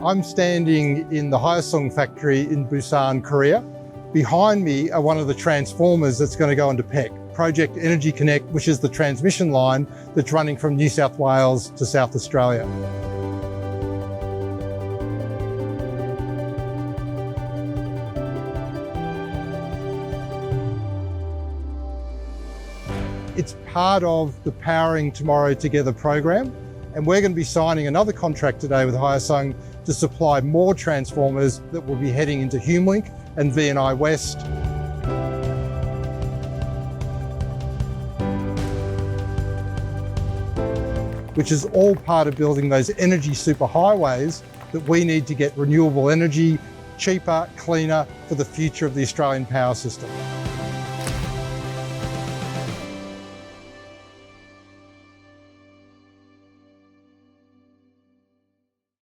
I'm standing in the Hyosung factory in Busan, Korea. Behind me are one of the transformers that's going to go into PEC, Project Energy Connect, which is the transmission line that's running from New South Wales to South Australia. It's part of the Powering Tomorrow Together program, and we're going to be signing another contract today with Hyosung to supply more transformers that will be heading into HumeLink and VNI West. Which is all part of building those energy superhighways that we need to get renewable energy cheaper, cleaner for the future of the Australian power system.